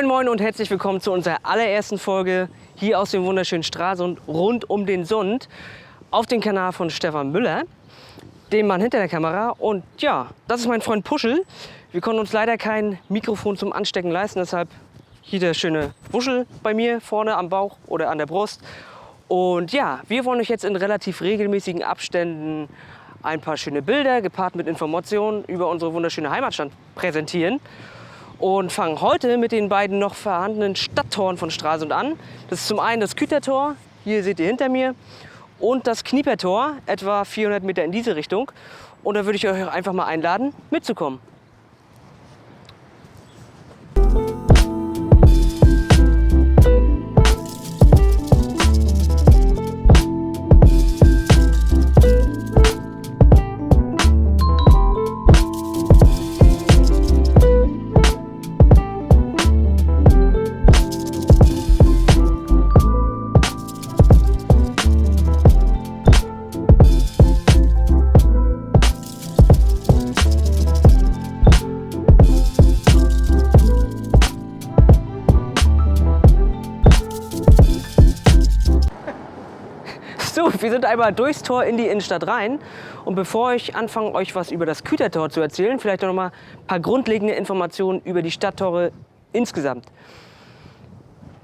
Moin Moin und herzlich willkommen zu unserer allerersten Folge hier aus dem wunderschönen Stralsund rund um den Sund auf dem Kanal von Stefan Müller, dem Mann hinter der Kamera. Und ja, das ist mein Freund Puschel. Wir konnten uns leider kein Mikrofon zum Anstecken leisten, deshalb hier der schöne Wuschel bei mir vorne am Bauch oder an der Brust. Und ja, wir wollen euch jetzt in relativ regelmäßigen Abständen ein paar schöne Bilder gepaart mit Informationen über unsere wunderschöne Heimatstadt präsentieren. Und fangen heute mit den beiden noch vorhandenen Stadttoren von Stralsund an. Das ist zum einen das Kütertor, hier seht ihr hinter mir, und das Kniepertor, etwa 400 Meter in diese Richtung. Und da würde ich euch einfach mal einladen, mitzukommen. So, wir sind einmal durchs Tor in die Innenstadt rein. Und bevor ich anfange, euch was über das Kütertor zu erzählen, vielleicht noch mal ein paar grundlegende Informationen über die Stadttore insgesamt.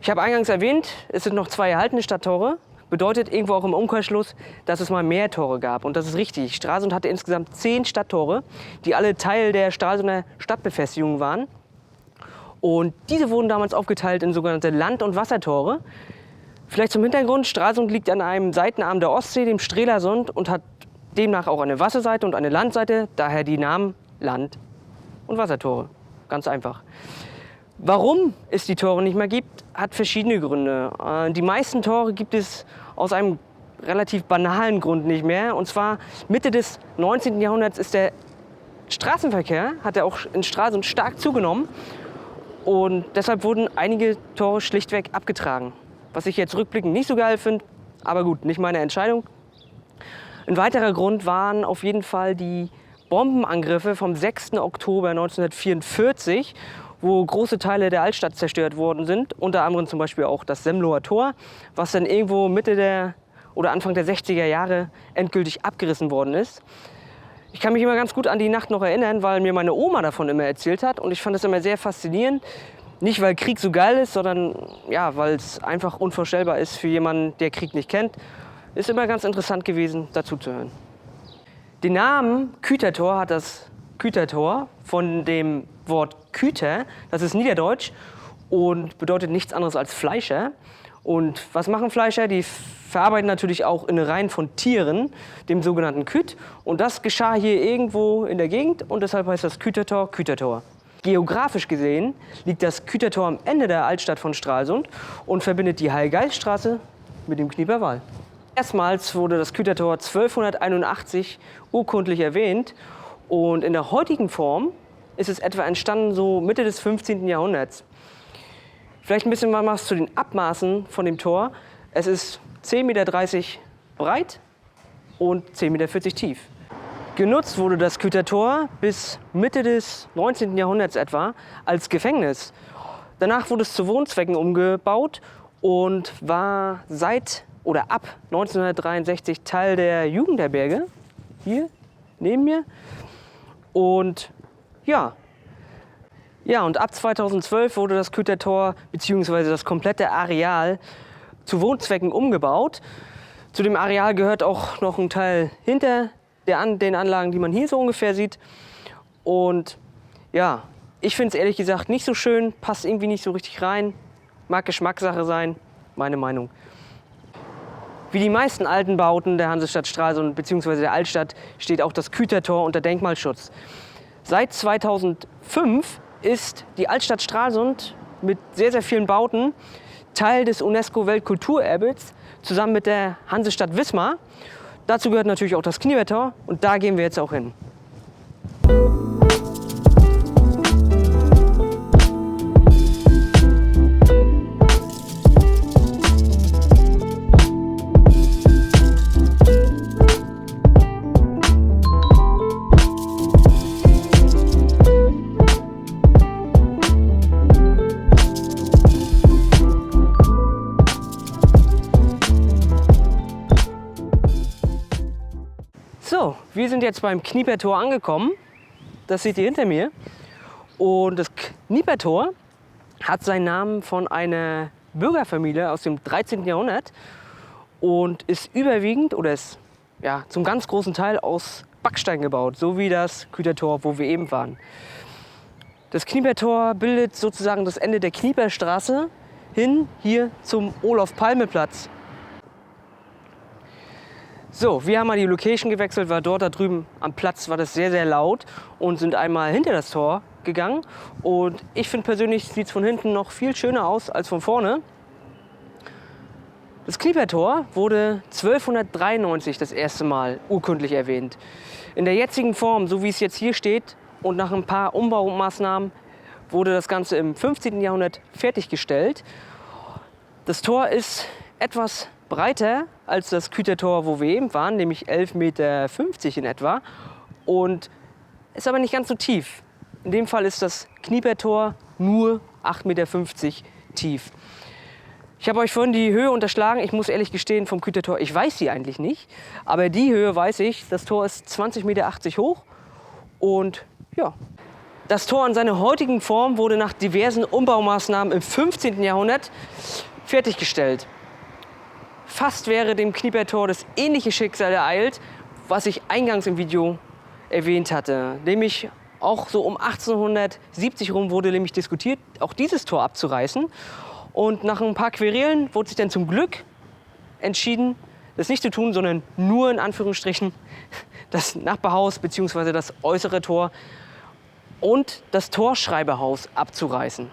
Ich habe eingangs erwähnt, es sind noch 2 erhaltene Stadttore. Bedeutet irgendwo auch im Umkehrschluss, dass es mal mehr Tore gab. Und das ist richtig. Stralsund hatte insgesamt 10 Stadttore, die alle Teil der Stralsunder Stadtbefestigung waren. Und diese wurden damals aufgeteilt in sogenannte Land- und Wassertore. Vielleicht zum Hintergrund, Stralsund liegt an einem Seitenarm der Ostsee, dem Strelasund, und hat demnach auch eine Wasserseite und eine Landseite, daher die Namen Land- und Wassertore. Ganz einfach. Warum es die Tore nicht mehr gibt, hat verschiedene Gründe. Die meisten Tore gibt es aus einem relativ banalen Grund nicht mehr. Und zwar Mitte des 19. Jahrhunderts ist der Straßenverkehr, hat er auch in Stralsund stark zugenommen. Und deshalb wurden einige Tore schlichtweg abgetragen. Was ich jetzt rückblickend nicht so geil finde, aber gut, nicht meine Entscheidung. Ein weiterer Grund waren auf jeden Fall die Bombenangriffe vom 6. Oktober 1944, wo große Teile der Altstadt zerstört worden sind, unter anderem zum Beispiel auch das Semloer Tor, was dann irgendwo Mitte der oder Anfang der 60er Jahre endgültig abgerissen worden ist. Ich kann mich immer ganz gut an die Nacht noch erinnern, weil mir meine Oma davon immer erzählt hat, und ich fand es immer sehr faszinierend. Nicht, weil Krieg so geil ist, sondern ja, weil es einfach unvorstellbar ist für jemanden, der Krieg nicht kennt. Ist immer ganz interessant gewesen, dazu zu hören. Den Namen Kütertor hat das Kütertor von dem Wort Küter, das ist Niederdeutsch und bedeutet nichts anderes als Fleischer. Und was machen Fleischer? Die verarbeiten natürlich auch Innereien von Tieren, dem sogenannten Küt. Und das geschah hier irgendwo in der Gegend, und deshalb heißt das Kütertor Kütertor. Geografisch gesehen liegt das Kütertor am Ende der Altstadt von Stralsund und verbindet die Heil-Geist-Straße mit dem Knieperwall. Erstmals wurde das Kütertor 1281 urkundlich erwähnt, und in der heutigen Form ist es etwa entstanden so Mitte des 15. Jahrhunderts. Vielleicht ein bisschen was zu den Abmaßen von dem Tor. Es ist 10,30 Meter breit und 10,40 Meter tief. Genutzt wurde das Kütertor bis Mitte des 19. Jahrhunderts etwa als Gefängnis. Danach wurde es zu Wohnzwecken umgebaut und war seit oder ab 1963 Teil der Jugendherberge, hier neben mir. Und ja, und ab 2012 wurde das Kütertor bzw. das komplette Areal zu Wohnzwecken umgebaut. Zu dem Areal gehört auch noch ein Teil hinter den Anlagen, die man hier so ungefähr sieht. Und ja, ich finde es ehrlich gesagt nicht so schön, passt irgendwie nicht so richtig rein. Mag Geschmackssache sein, meine Meinung. Wie die meisten alten Bauten der Hansestadt Stralsund bzw. der Altstadt steht auch das Kütertor unter Denkmalschutz. Seit 2005 ist die Altstadt Stralsund mit sehr, sehr vielen Bauten Teil des UNESCO-Weltkulturerbes zusammen mit der Hansestadt Wismar. Dazu gehört natürlich auch das Kniepertor, und da gehen wir jetzt auch hin. wir sind jetzt beim Kniepertor angekommen. Das seht ihr hinter mir. Und das Kniepertor hat seinen Namen von einer Bürgerfamilie aus dem 13. Jahrhundert und ist überwiegend oder ist zum ganz großen Teil aus Backstein gebaut, so wie das Kütertor, wo wir eben waren. Das Kniepertor bildet sozusagen das Ende der Knieperstraße hin hier zum Olof-Palme-Platz. So, wir haben mal die Location gewechselt, weil dort da drüben am Platz war das sehr, sehr laut und sind einmal hinter das Tor gegangen. Und ich finde persönlich, sieht es von hinten noch viel schöner aus als von vorne. Das Kniepertor wurde 1293 das erste Mal urkundlich erwähnt. In der jetzigen Form, so wie es jetzt hier steht und nach ein paar Umbaumaßnahmen, wurde das Ganze im 15. Jahrhundert fertiggestellt. Das Tor ist etwas breiter als das Kütertor, wo wir eben waren, nämlich 11,50 Meter in etwa und ist aber nicht ganz so tief. In dem Fall ist das Kniepertor nur 8,50 Meter tief. Ich habe euch vorhin die Höhe unterschlagen. Ich muss ehrlich gestehen, vom Kütertor, ich weiß sie eigentlich nicht, aber die Höhe weiß ich. Das Tor ist 20,80 Meter hoch und ja. Das Tor in seiner heutigen Form wurde nach diversen Umbaumaßnahmen im 15. Jahrhundert fertiggestellt. Fast wäre dem Kniepertor das ähnliche Schicksal ereilt, was ich eingangs im Video erwähnt hatte. Nämlich auch so um 1870 rum wurde nämlich diskutiert, auch dieses Tor abzureißen. Und nach ein paar Querelen wurde sich dann zum Glück entschieden, das nicht zu tun, sondern nur in Anführungsstrichen das Nachbarhaus bzw. das äußere Tor und das Torschreiberhaus abzureißen.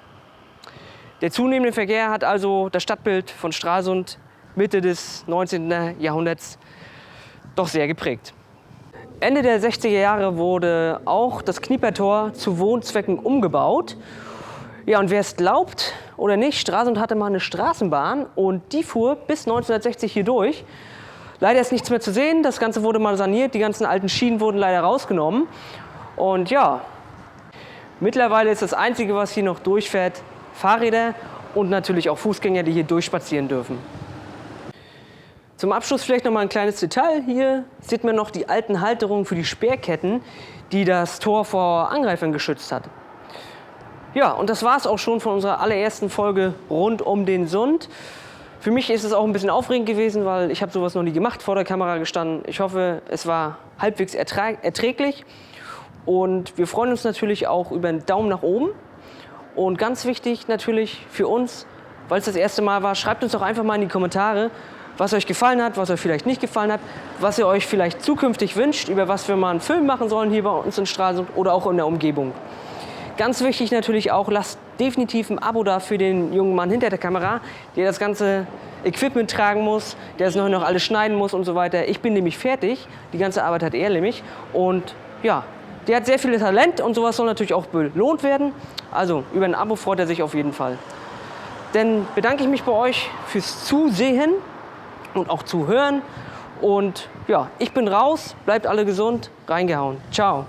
Der zunehmende Verkehr hat also das Stadtbild von Stralsund Mitte des 19. Jahrhunderts doch sehr geprägt. Ende der 60er Jahre wurde auch das Kniepertor zu Wohnzwecken umgebaut. Ja, und wer es glaubt oder nicht, Stralsund hatte mal eine Straßenbahn und die fuhr bis 1960 hier durch. Leider ist nichts mehr zu sehen, das Ganze wurde mal saniert, die ganzen alten Schienen wurden leider rausgenommen. Und ja, mittlerweile ist das Einzige, was hier noch durchfährt, Fahrräder und natürlich auch Fußgänger, die hier durchspazieren dürfen. Zum Abschluss vielleicht noch mal ein kleines Detail. Hier sieht man noch die alten Halterungen für die Speerketten, die das Tor vor Angreifern geschützt hat. Ja, und das war es auch schon von unserer allerersten Folge rund um den Sund. Für mich ist es auch ein bisschen aufregend gewesen, weil ich habe sowas noch nie gemacht, vor der Kamera gestanden. Ich hoffe, es war halbwegs erträglich. Und wir freuen uns natürlich auch über einen Daumen nach oben. Und ganz wichtig natürlich für uns, weil es das erste Mal war, schreibt uns doch einfach mal in die Kommentare, was euch gefallen hat, was euch vielleicht nicht gefallen hat, was ihr euch vielleicht zukünftig wünscht, über was wir mal einen Film machen sollen hier bei uns in Stralsund oder auch in der Umgebung. Ganz wichtig natürlich auch, lasst definitiv ein Abo da für den jungen Mann hinter der Kamera, der das ganze Equipment tragen muss, der es noch alles schneiden muss und so weiter. Ich bin nämlich fertig, die ganze Arbeit hat er nämlich und ja, der hat sehr viel Talent und sowas soll natürlich auch belohnt werden. Also über ein Abo freut er sich auf jeden Fall. Dann bedanke ich mich bei euch fürs Zusehen und auch Zuhören. Und ja, ich bin raus, bleibt alle gesund, reingehauen. Ciao.